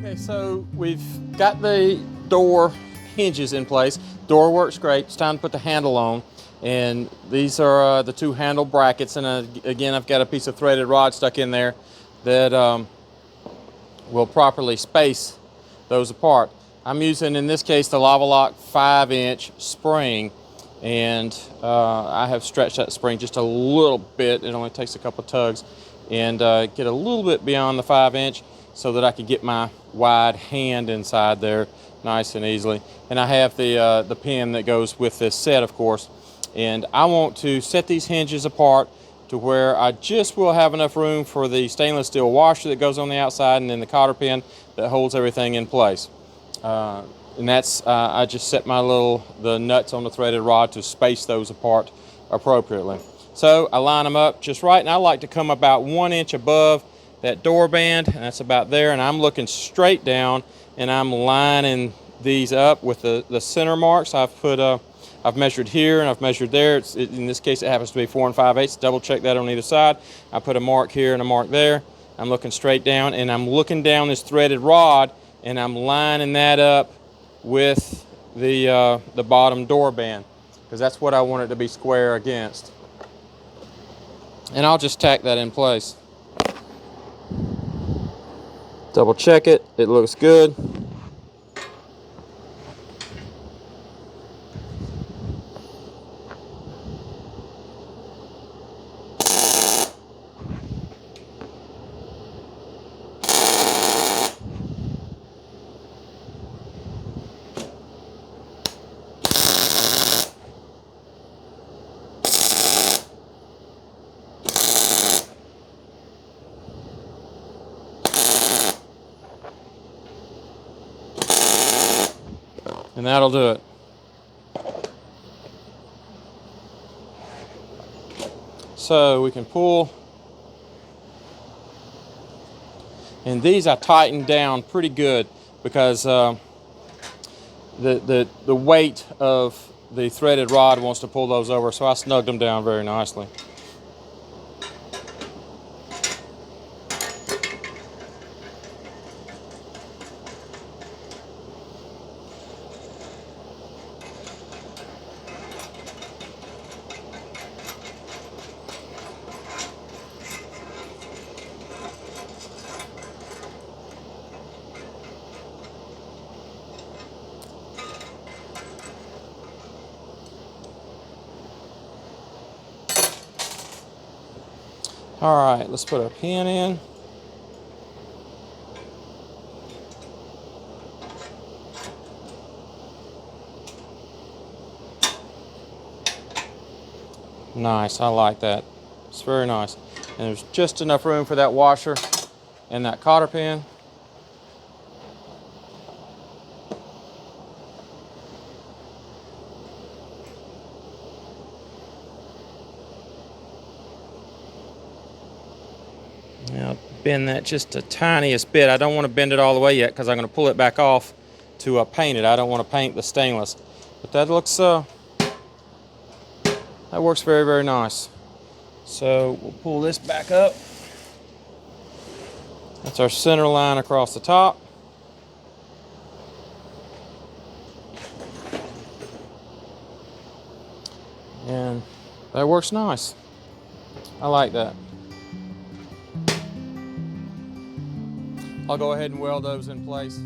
Okay, so we've got the door hinges in place. Door works great. It's time to put the handle on. And these are the two handle brackets. And again, I've got a piece of threaded rod stuck in there that will properly space those apart. I'm using, in this case, the Lava-Lock 5-inch spring. And I have stretched that spring just a little bit. It only takes a couple tugs. And get a little bit beyond the 5-inch so that I can get my wide hand inside there nice and easily. And I have the pin that goes with this set, of course. And I want to set these hinges apart to where I just will have enough room for the stainless steel washer that goes on the outside and then the cotter pin that holds everything in place. And that's, I just set the nuts on the threaded rod to space those apart appropriately. So I line them up just right, and I like to come about 1 inch above that door band, and that's about there, and I'm looking straight down, and I'm lining these up with the center marks. I've measured here and I've measured there. In this case, it happens to be 4 5/8. Double check that on either side. I put a mark here and a mark there. I'm looking straight down, and I'm looking down this threaded rod, and I'm lining that up with the bottom door band, because that's what I want it to be square against. And I'll just tack that in place. Double check it, it looks good. And that'll do it. So we can pull. And these I tightened down pretty good because the weight of the threaded rod wants to pull those over, so I snugged them down very nicely. All right, let's put our pin in. Nice, I like that. It's very nice. And there's just enough room for that washer and that cotter pin. Now bend that just the tiniest bit. I don't want to bend it all the way yet because I'm going to pull it back off to paint it. I don't want to paint the stainless. But that looks, that works very, very nice. So we'll pull this back up. That's our center line across the top. And that works nice. I like that. I'll go ahead and weld those in place.